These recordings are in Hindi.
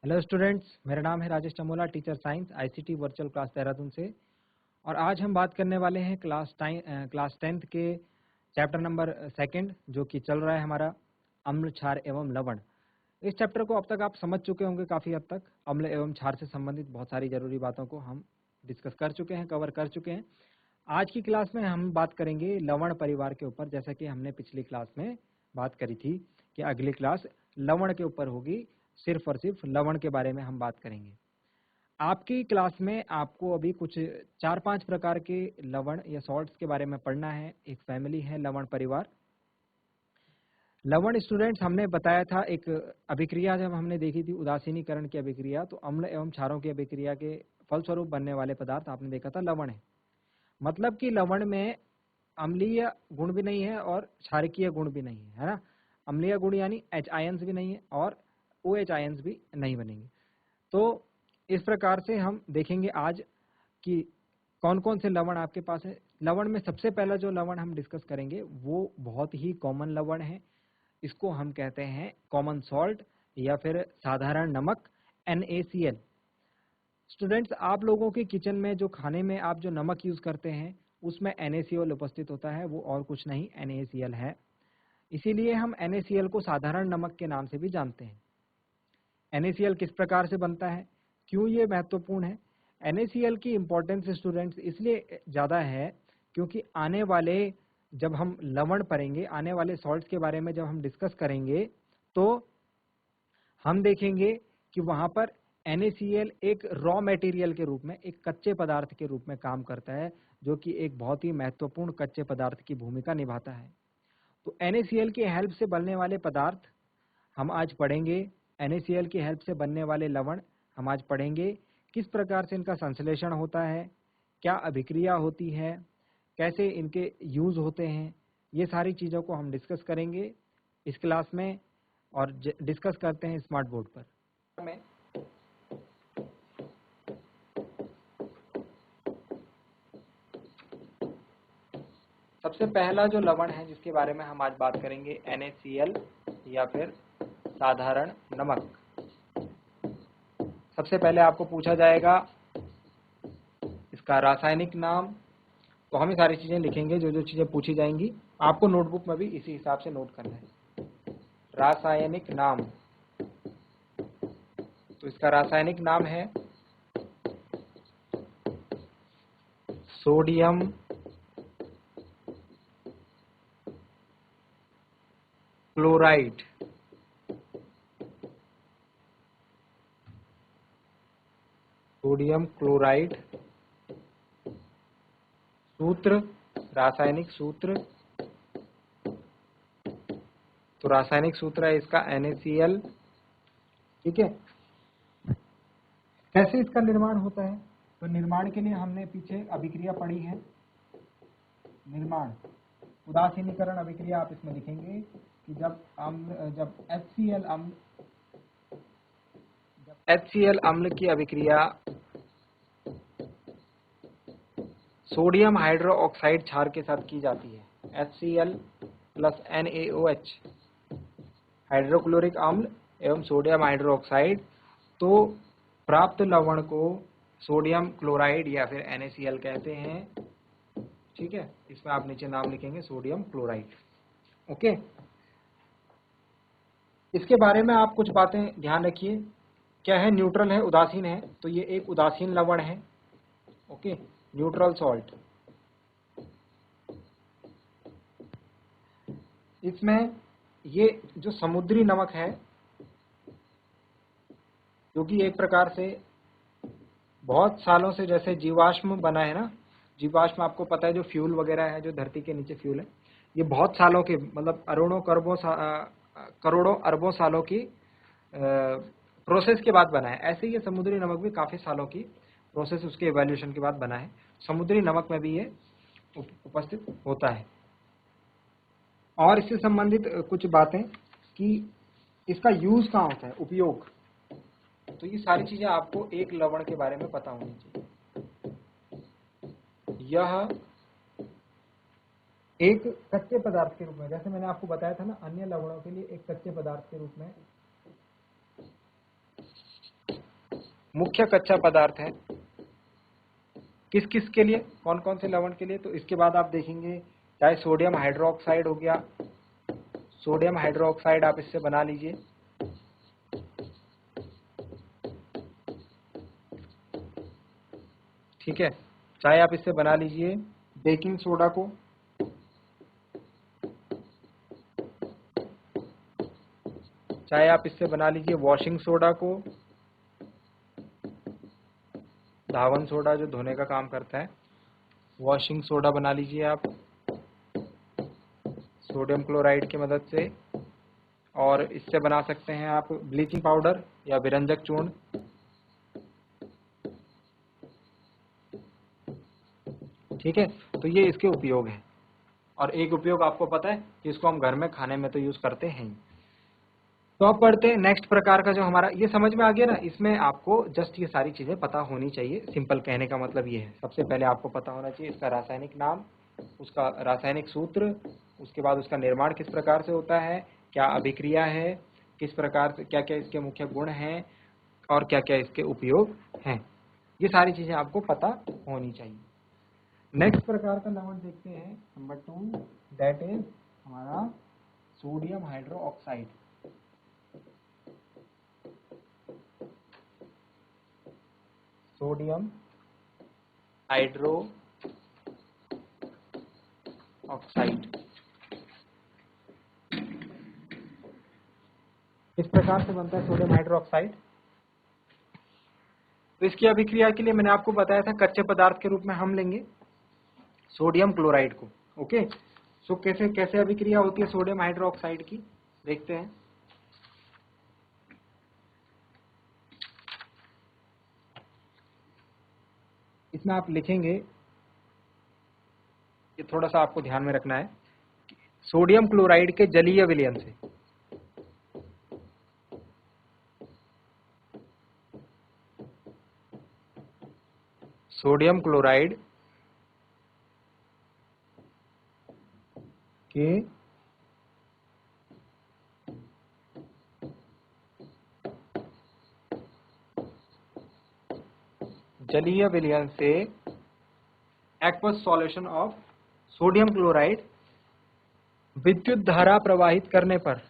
हेलो स्टूडेंट्स, मेरा नाम है Rajesh Chamola, teacher science ICT virtual class Dehradun से। और आज हम बात करने वाले हैं क्लास 10th के चैप्टर नंबर सेकंड, जो कि चल रहा है हमारा अम्ल, क्षार एवं लवण। इस चैप्टर को अब तक आप समझ चुके होंगे काफ़ी हद तक। अम्ल एवं क्षार से संबंधित बहुत सारी जरूरी बातों को हम डिस्कस कर चुके हैं, कवर कर चुके हैं। आज की क्लास में हम बात करेंगे लवण परिवार के ऊपर, जैसा कि हमने पिछली क्लास में बात करी थी कि अगली क्लास लवण के ऊपर होगी। सिर्फ और सिर्फ लवण के बारे में हम बात करेंगे। आपकी क्लास में आपको अभी कुछ 4-5 प्रकार के लवण या सॉल्ट्स के बारे में पढ़ना है। एक फैमिली है लवण परिवार। लवण स्टूडेंट्स हमने बताया था, एक अभिक्रिया जब हमने देखी थी उदासीनीकरण की अभिक्रिया, तो अम्ल एवं क्षारों की अभिक्रिया के फलस्वरूप बनने वाले पदार्थ आपने देखा था लवण है। मतलब कि लवण में अम्लीय गुण भी नहीं है और क्षारकीय गुण भी नहीं है ना। अम्लीय गुण यानी H आयंस भी नहीं है और OH आयंस भी नहीं बनेंगे। तो इस प्रकार से हम देखेंगे आज कि कौन कौन से लवण आपके पास है। लवण में सबसे पहला जो लवण हम डिस्कस करेंगे वो बहुत ही कॉमन लवण है। इसको हम कहते हैं कॉमन सॉल्ट या फिर साधारण नमक, NaCl। स्टूडेंट्स, आप लोगों के किचन में जो खाने में आप जो नमक यूज करते हैं उसमें NaCl उपस्थित होता है, वो और कुछ नहीं NaCl है। इसीलिए हम NaCl को साधारण नमक के नाम से भी जानते हैं। NaCl किस प्रकार से बनता है, क्यों ये महत्वपूर्ण है? NaCl की इम्पोर्टेंस स्टूडेंट्स इसलिए ज़्यादा है क्योंकि आने वाले जब हम लवण पढ़ेंगे, आने वाले सॉल्ट्स के बारे में जब हम डिस्कस करेंगे, तो हम देखेंगे कि वहाँ पर NaCl एक रॉ मटेरियल के रूप में, एक कच्चे पदार्थ के रूप में काम करता है, जो कि एक बहुत ही महत्वपूर्ण कच्चे पदार्थ की भूमिका निभाता है। तो NaCl की हेल्प से बनने वाले पदार्थ हम आज पढ़ेंगे। NaCl की हेल्प से बनने वाले लवण हम आज पढ़ेंगे। किस प्रकार से इनका संश्लेषण होता है, क्या अभिक्रिया होती है, कैसे इनके यूज होते हैं, ये सारी चीज़ों को हम डिस्कस करेंगे इस क्लास में। और डिस्कस करते हैं स्मार्ट बोर्ड पर। में सबसे पहला जो लवण है जिसके बारे में हम आज बात करेंगे, NaCl या फिर साधारण नमक। सबसे पहले आपको पूछा जाएगा इसका रासायनिक नाम, तो हम ये सारी चीजें लिखेंगे। जो जो चीजें पूछी जाएंगी आपको नोटबुक में भी इसी हिसाब से नोट करना है। रासायनिक नाम, तो इसका रासायनिक नाम है सोडियम क्लोराइड। सोडियम क्लोराइड सूत्र, रासायनिक सूत्र, तो रासायनिक सूत्र है इसका NaCl। ठीक है, कैसे इसका निर्माण होता है? तो निर्माण के लिए हमने पीछे अभिक्रिया पढ़ी है। निर्माण, उदासीनीकरण अभिक्रिया आप इसमें लिखेंगे कि जब HCl अम्ल की अभिक्रिया सोडियम हाइड्रो ऑक्साइड क्षार के साथ की जाती है, HCl प्लस NaOH, हाइड्रोक्लोरिक अम्ल एवं सोडियम हाइड्रो ऑक्साइड, तो प्राप्त लवण को सोडियम क्लोराइड या फिर NaCl कहते हैं। ठीक है, इसमें आप नीचे नाम लिखेंगे सोडियम क्लोराइड। ओके, इसके बारे में आप कुछ बातें ध्यान रखिए। क्या है? न्यूट्रल है, उदासीन है, तो ये एक उदासीन लवण है। Okay, neutral salt. इसमें ये जो समुद्री नमक है, जो कि एक प्रकार से बहुत सालों से जैसे जीवाश्म बना है ना। जीवाश्म आपको पता है, जो फ्यूल वगैरह है, जो धरती के नीचे फ्यूल है, ये बहुत सालों के, मतलब करोड़ों अरबों सालों की प्रोसेस के बाद बना है। ऐसे ही ये समुद्री नमक भी काफी सालों की प्रोसेस, उसके इवैल्यूएशन के बाद बना है। समुद्री नमक में भी ये उपस्थित होता है। और इससे संबंधित कुछ बातें कि इसका यूज कहाँ होता है, उपयोग, तो ये सारी चीजें आपको एक लवण के बारे में पता होनी चाहिए। यह एक कच्चे पदार्थ के रूप में, जैसे मैंने आपको बताया था ना, अन्य लवणों के लिए एक कच्चे पदार्थ के रूप में मुख्य कच्चा पदार्थ है। किस किस के लिए, कौन कौन से लवण के लिए? तो इसके बाद आप देखेंगे चाहे सोडियम हाइड्रोक्साइड हो गया, सोडियम हाइड्रोक्साइड आप इससे बना लीजिए, ठीक है, चाहे आप इससे बना लीजिए बेकिंग सोडा को, चाहे आप इससे बना लीजिए वॉशिंग सोडा को, धावन सोडा जो धोने का काम करता है, वॉशिंग सोडा बना लीजिए आप सोडियम क्लोराइड की मदद से, और इससे बना सकते हैं आप ब्लीचिंग पाउडर या विरंजक चूर्ण, ठीक है। तो ये इसके उपयोग हैं, और एक उपयोग आपको पता है कि इसको हम घर में खाने में तो यूज करते हैं। तो अब पढ़ते हैं नेक्स्ट प्रकार का, जो हमारा, ये समझ में आ गया ना, इसमें आपको जस्ट ये सारी चीजें पता होनी चाहिए। सिंपल कहने का मतलब ये है, सबसे पहले आपको पता होना चाहिए इसका रासायनिक नाम, उसका रासायनिक सूत्र, उसके बाद उसका निर्माण किस प्रकार से होता है, क्या अभिक्रिया है, किस प्रकार से, क्या क्या इसके मुख्य गुण हैं, और क्या क्या इसके उपयोग हैं, ये सारी चीजें आपको पता होनी चाहिए। नेक्स्ट प्रकार का लवण देखते हैं, नंबर 2, दैट इज हमारा sodium hydroxide. Sodium hydro oxide इस प्रकार से बनता है सोडियम हाइड्रोक्साइड। तो इसकी अभिक्रिया के लिए मैंने आपको बताया था कच्चे पदार्थ के रूप में हम लेंगे सोडियम क्लोराइड को। ओके, सो कैसे कैसे अभिक्रिया होती है सोडियम हाइड्रोक्साइड की, देखते हैं। इसमें आप लिखेंगे, ये थोड़ा सा आपको ध्यान में रखना है, सोडियम क्लोराइड के जलीय विलयन से, सोडियम क्लोराइड के जलीय विलयन से aqueous solution of sodium chloride विद्युत धारा प्रवाहित करने पर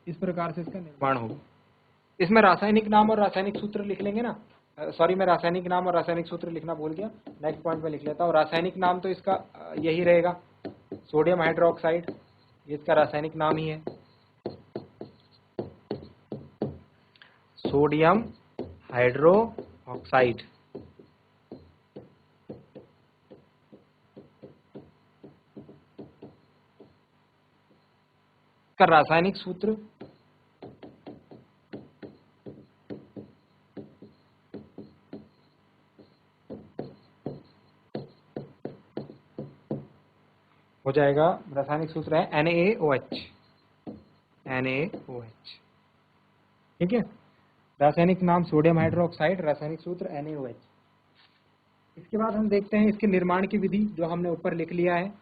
इस प्रकार से इसका निर्माण होगा। इसमें रासायनिक नाम और रासायनिक सूत्र लिख लेंगे ना, सॉरी मैं रासायनिक नाम और रासायनिक सूत्र लिखना भूल गया, नेक्स्ट पॉइंट में लिख लेता हूँ। रासायनिक नाम तो इसका यही रहेगा, सोडियम हाइड्रोक्साइड, ये इसका रासायनिक नाम ही है, सोडियम हाइड्रोक्साइड। इसका रासायनिक सूत्र हो जाएगा, रासायनिक सूत्र है NaOH, NaOH, ठीक है। रासायनिक नाम सोडियम हाइड्रोक्साइड, रासायनिक सूत्र NaOH। इसके बाद हम देखते हैं इसके निर्माण की विधि, जो हमने ऊपर लिख लिया है,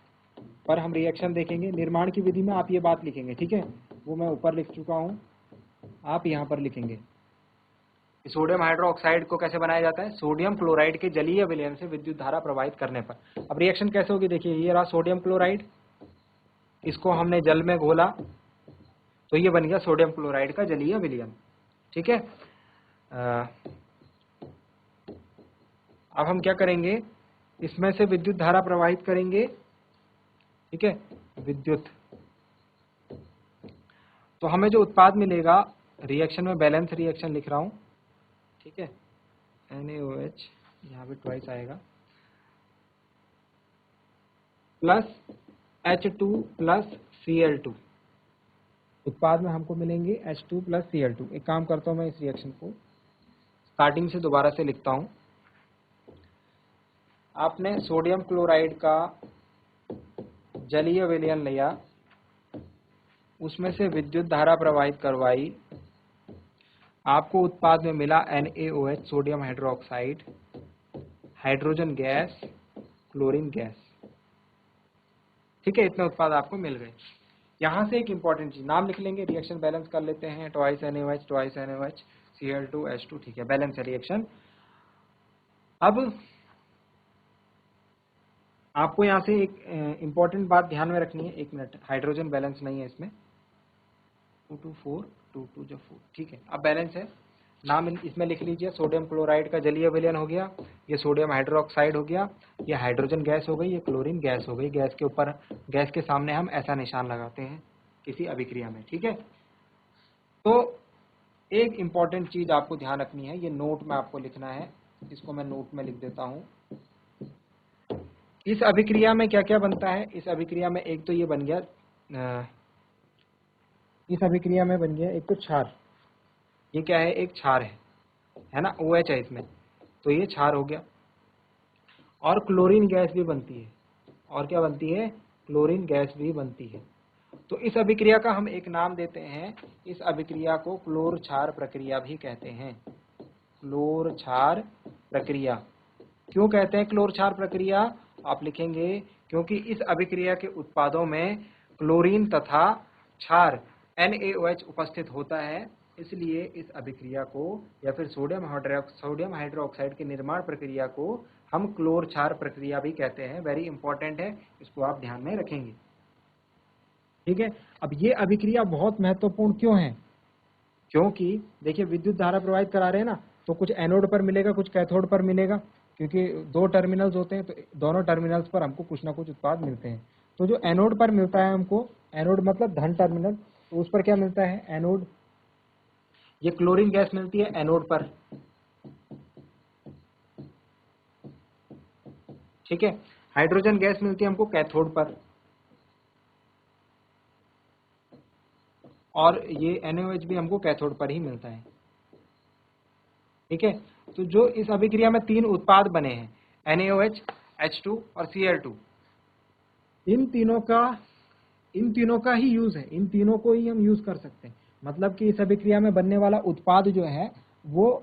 पर हम रिएक्शन देखेंगे। निर्माण की विधि में आप ये बात लिखेंगे, ठीक है, वो मैं ऊपर लिख चुका हूं, आप यहाँ पर लिखेंगे। सोडियम हाइड्रोक्साइड को कैसे बनाया जाता है, सोडियम क्लोराइड के जलीय विलयन से विद्युत धारा प्रवाहित करने पर। अब रिएक्शन कैसे होगी, देखिए, ये रहा सोडियम क्लोराइड, इसको हमने जल में घोला तो ये बन गया सोडियम क्लोराइड का जलीय विलयन, ठीक है। अब हम क्या करेंगे, इसमें से विद्युत धारा प्रवाहित करेंगे, ठीक है, विद्युत। तो हमें जो उत्पाद मिलेगा, रिएक्शन में बैलेंस रिएक्शन लिख रहा हूं, ठीक है, NaOH यहाँ पे ट्वाइस आएगा, प्लस H2 प्लस Cl2, उत्पाद में हमको मिलेंगे H2 प्लस Cl2। एक काम करता हूं, मैं इस रिएक्शन को स्टार्टिंग से दोबारा से लिखता हूं। आपने सोडियम क्लोराइड का जलीय विलयन लिया, उसमें से विद्युत धारा प्रवाहित करवाई, आपको उत्पाद में मिला NaOH, sodium hydroxide, hydrogen gas, chlorine gas, ठीक है, इतने उत्पाद आपको मिल गए। यहाँ से एक इंपॉर्टेंट चीज नाम लिख लेंगे, रिएक्शन बैलेंस कर लेते हैं, twice NaOH twice NaOH Cl2H2, ठीक है, बैलेंस है रिएक्शन। अब आपको यहाँ से एक इंपॉर्टेंट बात ध्यान में रखनी है, 1 मिनट, हाइड्रोजन बैलेंस नहीं है इसमें, 2 2 4 2 2 जो 4, ठीक है। अब बैलेंस है, नाम इसमें लिख लीजिए, सोडियम क्लोराइड का जलीय विलयन हो गया, ये सोडियम हाइड्रोक्साइड हो गया, ये हाइड्रोजन गैस हो गई, ये क्लोरीन गैस हो गई। गैस के ऊपर, गैस के सामने हम ऐसा निशान लगाते हैं किसी अभिक्रिया में, ठीक है। तो एक इंपॉर्टेंट चीज आपको ध्यान रखनी है, ये नोट में आपको लिखना है, इसको मैं नोट में लिख देता हूं। इस अभिक्रिया में क्या क्या बनता है, इस अभिक्रिया में एक तो ये बन गया, इस अभिक्रिया में बन गया एक तो क्षार, ये क्या है, एक क्षार है ना, OH है इसमें, तो ये क्षार हो गया। और क्लोरीन गैस भी बनती है, और क्या बनती है, क्लोरीन गैस भी बनती है। तो इस अभिक्रिया का हम एक नाम देते हैं, इस अभिक्रिया को क्लोर क्षार प्रक्रिया भी कहते हैं। क्लोर क्षार प्रक्रिया क्यों कहते हैं क्लोर क्षार प्रक्रिया, आप लिखेंगे क्योंकि इस अभिक्रिया के उत्पादों में क्लोरीन तथा क्षार NaOH उपस्थित होता है, इसलिए इस अभिक्रिया को या फिर सोडियम हाइड्रोक्साइड के निर्माण प्रक्रिया को हम क्लोर क्षार प्रक्रिया भी कहते हैं। वेरी इंपॉर्टेंट है, इसको आप ध्यान में रखेंगे, ठीक है। अब ये अभिक्रिया बहुत महत्वपूर्ण क्यों है, क्योंकि देखिए विद्युत धारा प्रवाहित करा रहे हैं ना, तो कुछ एनोड पर मिलेगा, कुछ कैथोड पर मिलेगा, क्योंकि 2 टर्मिनल्स होते हैं, तो दोनों टर्मिनल्स पर हमको कुछ ना कुछ उत्पाद मिलते हैं। तो जो एनोड पर मिलता है हमको, एनोड मतलब धन टर्मिनल, तो उस पर क्या मिलता है, एनोड, ये क्लोरीन गैस मिलती है एनोड पर, ठीक है। हाइड्रोजन गैस मिलती है हमको कैथोड पर, और ये NaOH भी हमको कैथोड पर ही मिलता है, ठीक है। तो जो इस अभिक्रिया में 3 उत्पाद बने हैं, NaOH, H2 और Cl2, इन तीनों का ही यूज है, इन तीनों को ही हम यूज कर सकते हैं। मतलब कि इस अभिक्रिया में बनने वाला उत्पाद जो है, वो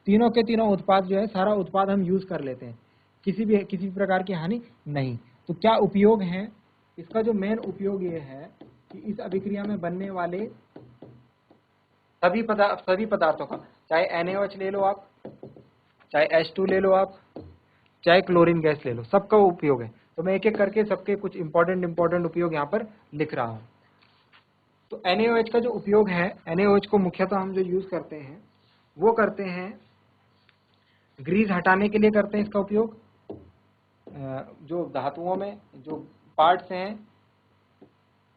तीनों के तीनों उत्पाद जो है, सारा उत्पाद हम यूज कर लेते हैं, किसी प्रकार की हानि नहीं। तो क्या उपयोग है इसका, जो मेन उपयोग ये है कि इस अभिक्रिया में बनने वाले सभी पदार्थों का, चाहे NaOH ले लो आप, चाहे H2 ले लो आप, चाहे क्लोरीन गैस ले लो, सबका उपयोग है। तो मैं एक एक करके सबके कुछ इंपॉर्टेंट उपयोग यहाँ पर लिख रहा हूँ। तो NaOH का जो उपयोग है, NaOH को मुख्यतः हम जो यूज करते हैं वो करते हैं ग्रीस हटाने के लिए करते हैं इसका उपयोग। जो धातुओं में जो पार्ट्स हैं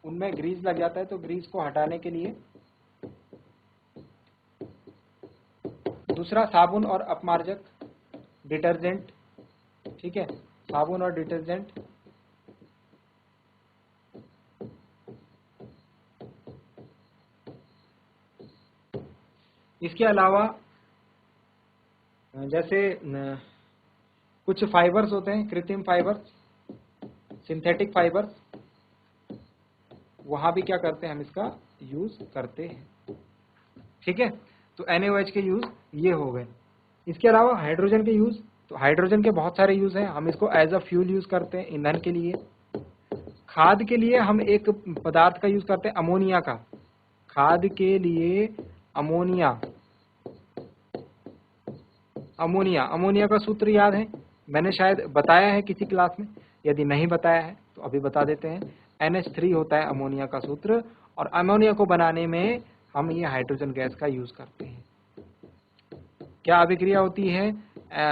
उनमें ग्रीस लग जाता है, तो ग्रीस को हटाने के लिए। दूसरा साबुन और अपमार्जक, डिटर्जेंट, ठीक है, साबुन और डिटर्जेंट। इसके अलावा जैसे कुछ फाइबर्स होते हैं, कृत्रिम फाइबर्स, सिंथेटिक फाइबर्स, वहां भी क्या करते हैं, हम इसका यूज करते हैं, ठीक है। तो NaOH के यूज ये हो गए। इसके अलावा हाइड्रोजन के यूज, तो हाइड्रोजन के बहुत सारे यूज हैं, हम इसको एज अ फ्यूल यूज करते हैं, ईंधन के लिए। खाद के लिए हम एक पदार्थ का यूज करते हैं, अमोनिया का, खाद के लिए अमोनिया। अमोनिया का सूत्र याद है, मैंने शायद बताया है किसी क्लास में, यदि नहीं बताया है तो अभी बता देते हैं। NH3 होता है अमोनिया का सूत्र, और अमोनिया को बनाने में हम ये हाइड्रोजन गैस का यूज करते हैं। क्या अभिक्रिया होती है,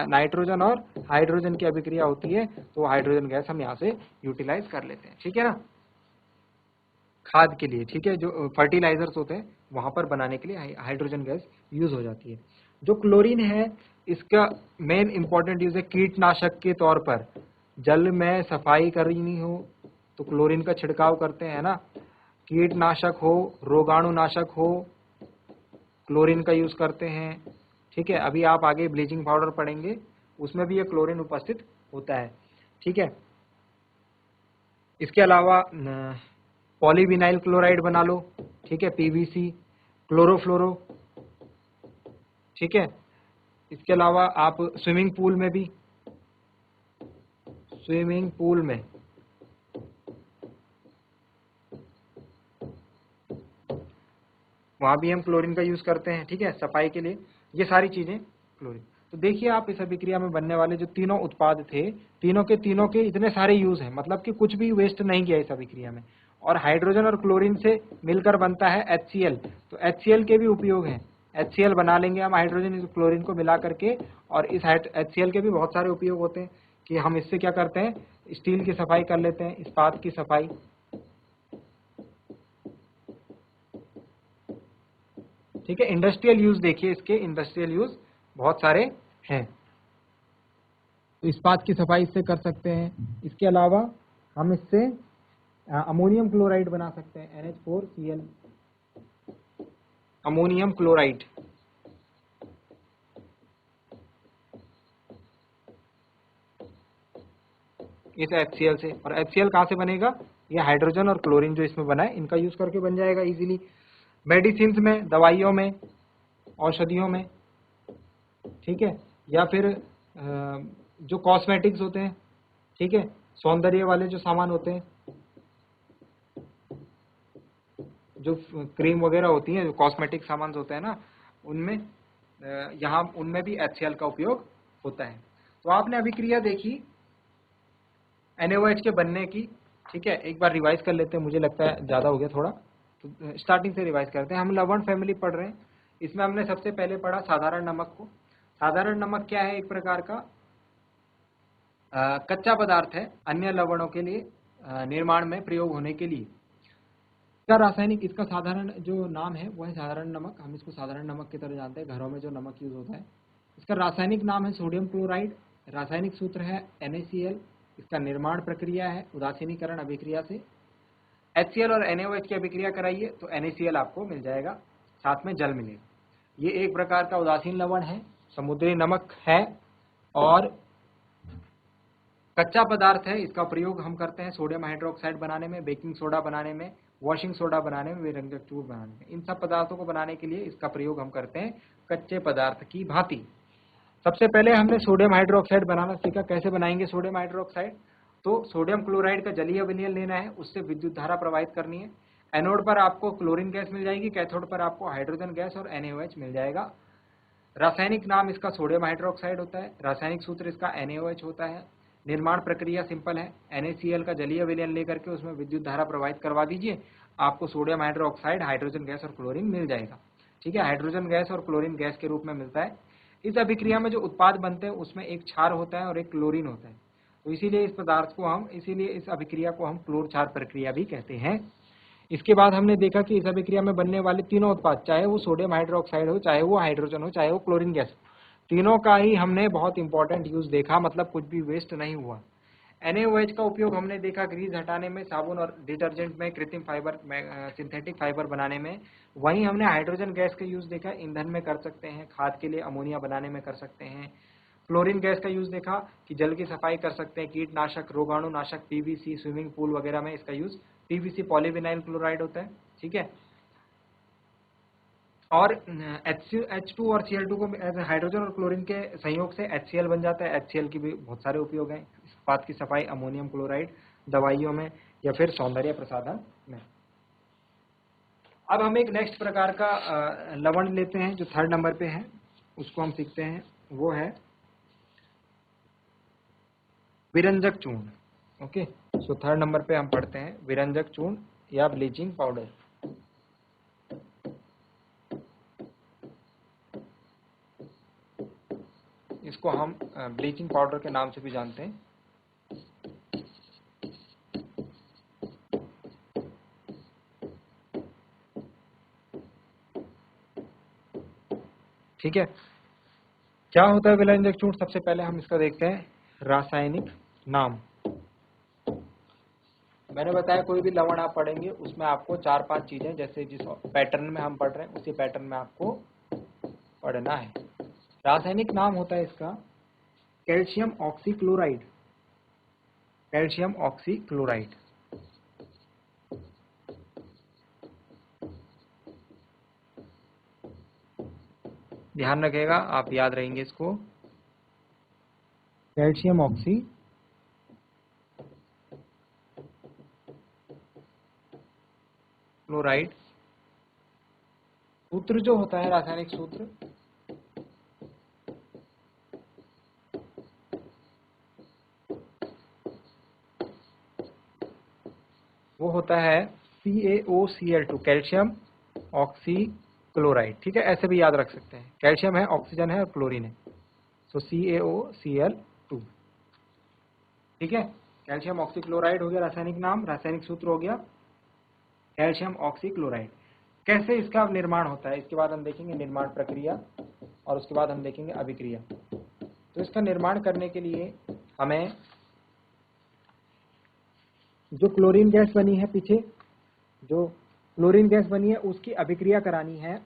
नाइट्रोजन और हाइड्रोजन की अभिक्रिया होती है, तो हाइड्रोजन गैस हम यहाँ से यूटिलाइज कर लेते हैं, ठीक है ना, खाद के लिए, ठीक है। जो फर्टिलाइजर्स होते हैं वहां पर बनाने के लिए हाइड्रोजन गैस यूज हो जाती है। जो क्लोरीन है, इसका मेन इंपॉर्टेंट यूज है कीटनाशक के तौर पर। जल में सफाई करनी हो तो क्लोरीन का छिड़काव करते हैं ना, कीटनाशक हो, रोगाणुनाशक हो, क्लोरीन का यूज करते हैं, ठीक है। अभी आप आगे ब्लीचिंग पाउडर पढ़ेंगे, उसमें भी ये क्लोरीन उपस्थित होता है, ठीक है। इसके अलावा पॉलीविनाइल क्लोराइड बना लो, ठीक है, PVC, क्लोरोफ्लोरो, ठीक है। इसके अलावा आप स्विमिंग पूल में वहाँ भी हम क्लोरीन का यूज करते हैं, ठीक है, सफाई के लिए। ये सारी चीजें क्लोरीन। तो देखिए आप इस अभिक्रिया में बनने वाले जो तीनों उत्पाद थे, तीनों के इतने सारे यूज हैं, मतलब कि कुछ भी वेस्ट नहीं किया इस अभिक्रिया में। और हाइड्रोजन और क्लोरीन से मिलकर बनता है HCl, तो HCl के भी उपयोग हैं। HCl बना लेंगे हम हाइड्रोजन क्लोरीन को मिला करके, और इस HCl के भी बहुत सारे उपयोग होते हैं कि हम इससे क्या करते हैं, स्टील की सफाई कर लेते हैं, इस्पात की सफाई, ठीक है। इंडस्ट्रियल यूज देखिए, इसके इंडस्ट्रियल यूज बहुत सारे हैं, तो इस्पात की सफाई इससे कर सकते हैं। इसके अलावा हम इससे अमोनियम क्लोराइड बना सकते हैं, NH4Cl, अमोनियम क्लोराइड, इस HCl से। और HCl कहाँ से बनेगा, ये हाइड्रोजन और क्लोरीन जो इसमें बना है इनका यूज करके बन जाएगा इजीली। मेडिसिन में, दवाइयों में, औषधियों में, ठीक है, या फिर जो कॉस्मेटिक्स होते हैं, ठीक है, सौंदर्य वाले जो सामान होते हैं, जो क्रीम वगैरह होती है, जो कॉस्मेटिक सामान होते हैं ना, उनमें यहाँ उनमें भी HCl का उपयोग होता है। तो आपने अभिक्रिया देखी NaOH के बनने की, ठीक है। एक बार रिवाइज कर लेते हैं, मुझे लगता है ज्यादा हो गया थोड़ा, तो स्टार्टिंग से रिवाइज करते हैं। हम लवण फैमिली पढ़ रहे हैं, इसमें हमने सबसे पहले पढ़ा साधारण नमक को। साधारण नमक क्या है, एक प्रकार का कच्चा पदार्थ है अन्य लवणों के लिए निर्माण में प्रयोग होने के लिए। इसका रासायनिक, इसका साधारण जो नाम है वो है साधारण नमक, हम इसको साधारण नमक की तरह जानते हैं, घरों में जो नमक यूज होता है। इसका रासायनिक नाम है सोडियम क्लोराइड, रासायनिक सूत्र है NaCl, इसका निर्माण प्रक्रिया है उदासीनीकरण अभिक्रिया से। HCl और NaOH की अभिक्रिया कराइए तो NaCl आपको मिल जाएगा, साथ में जल मिलेगा। ये एक प्रकार का उदासीन लवण है, समुद्री नमक है, और कच्चा पदार्थ है। इसका प्रयोग हम करते हैं सोडियम हाइड्रोक्साइड बनाने में, बेकिंग सोडा बनाने में, वॉशिंग सोडा बनाने में, विरंजक चूर्ण बनाने में। इन सब पदार्थों को बनाने के लिए इसका प्रयोग हम करते हैं कच्चे पदार्थ की भांति। सबसे पहले हमने सोडियम हाइड्रोक्साइड बनाना सीखा। कैसे बनाएंगे सोडियम हाइड्रोक्साइड, तो सोडियम क्लोराइड का जलीय विलयन लेना है, उससे विद्युत धारा प्रवाहित करनी है। एनोड पर आपको क्लोरीन गैस मिल जाएगी, कैथोड पर आपको हाइड्रोजन गैस और NaOH मिल जाएगा। रासायनिक नाम इसका सोडियम हाइड्रोक्साइड होता है, रासायनिक सूत्र इसका NaOH होता है। निर्माण प्रक्रिया सिंपल है, NaCl का जलीय विलयन लेकर के उसमें विद्युत धारा प्रवाहित करवा दीजिए, आपको सोडियम हाइड्रोक्साइड, हाइड्रोजन गैस और क्लोरीन मिल जाएगा, ठीक है। हाइड्रोजन गैस और क्लोरीन गैस के रूप में मिलता है। इस अभिक्रिया में जो उत्पाद बनते हैं उसमें एक क्षार होता है और एक क्लोरीन होता है, तो इसीलिए इस अभिक्रिया को हम क्लोर क्षार प्रक्रिया भी कहते हैं। इसके बाद हमने देखा कि इस अभिक्रिया में बनने वाले तीनों उत्पाद, चाहे वो सोडियम हाइड्रोक्साइड हो, चाहे वो हाइड्रोजन हो, चाहे वो क्लोरीन गैस, तीनों का ही हमने बहुत इंपॉर्टेंट यूज देखा, मतलब कुछ भी वेस्ट नहीं हुआ। NaOH का उपयोग हमने देखा ग्रीस हटाने में, साबुन और डिटर्जेंट में, कृत्रिम फाइबर, सिंथेटिक फाइबर बनाने में। वहीं हमने हाइड्रोजन गैस का यूज देखा, ईंधन में कर सकते हैं, खाद के लिए अमोनिया बनाने में कर सकते हैं। क्लोरीन गैस का यूज देखा कि जल की सफाई कर सकते हैं, कीटनाशक, रोगाणुनाशक, PVC, स्विमिंग पूल वगैरह में इसका यूज, PVC पॉलीविनाइल क्लोराइड होता है, ठीक है। और H2 और Cl2 को हाइड्रोजन और क्लोरीन के संयोग से HCl बन जाता है। HCl की भी बहुत सारे उपयोग हैं, इस्पात की सफाई, अमोनियम क्लोराइड, दवाइयों में, या फिर सौंदर्य प्रसाधन में। अब हम एक नेक्स्ट प्रकार का लवण लेते हैं जो 3rd नंबर पे है, उसको हम सीखते हैं, वो है विरंजक चूर्ण। ओके, सो 3rd नंबर पे हम पढ़ते हैं विरंजक चूर्ण या ब्लीचिंग पाउडर। इसको हम ब्लीचिंग पाउडर के नाम से भी जानते हैं। ठीक है, क्या होता है विरंजक चूर्ण, सबसे पहले हम इसका देखते हैं रासायनिक नाम। मैंने बताया कोई भी लवण आप पढ़ेंगे उसमें आपको 4-5 चीजें, जैसे जिस पैटर्न में हम पढ़ रहे हैं उसी पैटर्न में आपको पढ़ना है। रासायनिक नाम होता है इसका कैल्शियम ऑक्सीक्लोराइड, कैल्शियम ऑक्सीक्लोराइड। ध्यान रखिएगा, आप याद रहेंगे इसको, कैल्शियम ऑक्सी क्लोराइड सूत्र जो होता है रासायनिक सूत्र, वो होता है CaOCl2, कैल्शियम ऑक्सीक्लोराइड। ठीक है, ऐसे भी याद रख सकते हैं, कैल्शियम है, ऑक्सीजन है और क्लोरीन है, सो CaOCl2। ठीक है, कैल्शियम ऑक्सीक्लोराइड हो गया रासायनिक नाम, रासायनिक सूत्र हो गया कैल्शियम ऑक्सीक्लोराइड। कैसे इसका निर्माण होता है इसके बाद हम देखेंगे, निर्माण प्रक्रिया, और उसके बाद हम देखेंगे अभिक्रिया। तो इसका निर्माण करने के लिए हमें जो क्लोरीन गैस बनी है, पीछे जो क्लोरीन गैस बनी है उसकी अभिक्रिया करानी है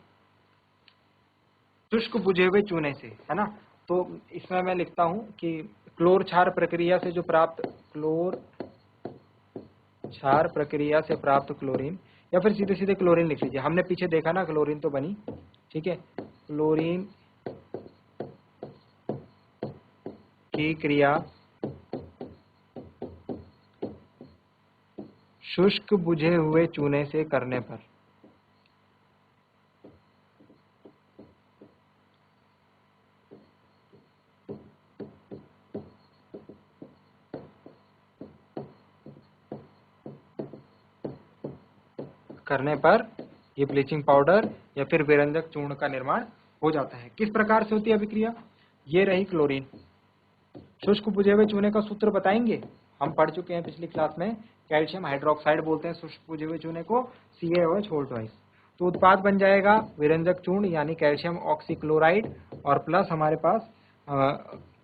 शुष्क बुझे हुए चूने से, है ना। तो इसमें मैं लिखता हूं कि क्लोर क्षार प्रक्रिया से जो प्राप्त, क्लोर क्षार प्रक्रिया से प्राप्त क्लोरीन, या फिर सीधे सीधे क्लोरीन लिख लीजिए, हमने पीछे देखा ना क्लोरीन तो बनी। ठीक है, क्लोरीन की क्रिया शुष्क बुझे हुए चूने से करने पर ये ब्लीचिंग पाउडर या फिर विरंजक चूर्ण का निर्माण हो जाता है। किस प्रकार से होती है अभिक्रिया? ये रही क्लोरीन, शुष्क बुझे हुए चूने का सूत्र बताएंगे, हम पढ़ चुके हैं पिछली क्लास में, कैल्शियम हाइड्रोक्साइड बोलते हैं शुष्क बुझे हुए चूने को, CaOH होल ट्वाइस। तो उत्पाद बन जाएगा विरंजक चूर्ण यानी कैल्शियम ऑक्सीक्लोराइड, और प्लस हमारे पास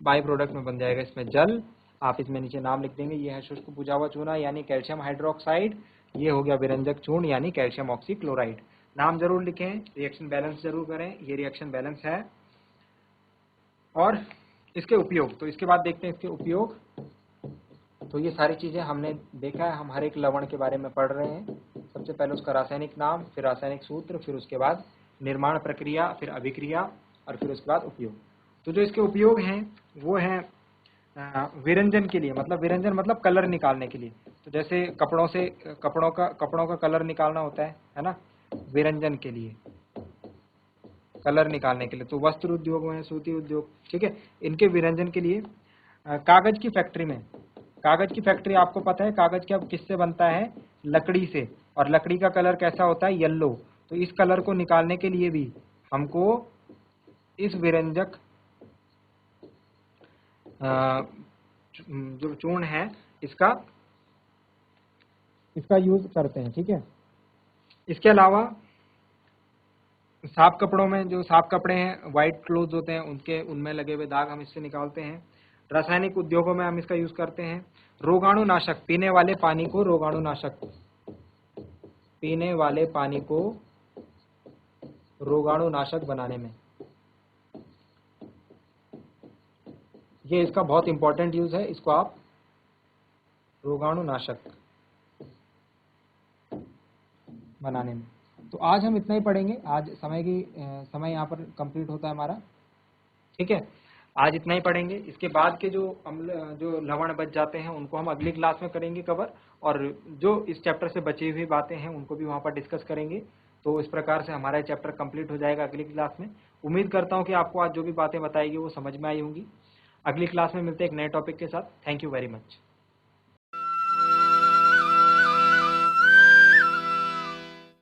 बाई प्रोडक्ट में बन जाएगा इसमें जल। आप इसमें नीचे नाम लिख देंगे, ये है शुष्क बुझा हुआ चूना यानी कैल्शियम हाइड्रोक्साइड, ये हो गया विरंजक चूर्ण यानी कैल्शियम ऑक्सीक्लोराइड। नाम जरूर लिखें, रिएक्शन बैलेंस जरूर करें, ये रिएक्शन बैलेंस है। और इसके उपयोग, तो इसके बाद देखते हैं इसके उपयोग। तो ये सारी चीजें हमने देखा है, हम हर एक लवण के बारे में पढ़ रहे हैं। सबसे पहले उसका रासायनिक नाम, फिर रासायनिक सूत्र, फिर उसके बाद निर्माण प्रक्रिया, फिर अभिक्रिया, और फिर उसके बाद उपयोग। तो जो इसके उपयोग हैं वो हैं विरंजन के लिए, मतलब विरंजन मतलब कलर निकालने के लिए। तो जैसे कपड़ों का कलर निकालना होता है ना, विरंजन के लिए, कलर निकालने के लिए। तो वस्त्र उद्योग में, सूती उद्योग, ठीक है, इनके विरंजन के लिए। कागज की फैक्ट्री में, कागज की फैक्ट्री आपको पता है कागज क्या किससे बनता है? लकड़ी से, और लकड़ी का कलर कैसा होता है? येलो। तो इस कलर को निकालने के लिए भी हमको इस विरंजक जो चूर्ण है इसका यूज करते हैं। ठीक है, इसके अलावा साफ कपड़ों में, जो साफ कपड़े हैं, व्हाइट क्लोथ होते हैं, उनमें लगे हुए दाग हम इससे निकालते हैं। रासायनिक उद्योगों में हम इसका यूज करते हैं। रोगाणुनाशक, पीने वाले पानी को रोगाणुनाशक, पीने वाले पानी को रोगाणुनाशक बनाने में, ये इसका बहुत इंपॉर्टेंट यूज है, इसको आप रोगाणुनाशक बनाने में। तो आज हम इतना ही पढ़ेंगे, आज समय यहाँ पर कंप्लीट होता है हमारा। ठीक है, आज इतना ही पढ़ेंगे। इसके बाद के जो जो लवण बच जाते हैं उनको हम अगली क्लास में करेंगे कवर, और जो इस चैप्टर से बची हुई बातें हैं उनको भी वहाँ पर डिस्कस करेंगे। तो इस प्रकार से हमारा चैप्टर कंप्लीट हो जाएगा अगली क्लास में। उम्मीद करता हूँ कि आपको आज जो भी बातें बताएगी वो समझ में आई होंगी। अगली क्लास में मिलते हैं एक नए टॉपिक के साथ। Thank you very much.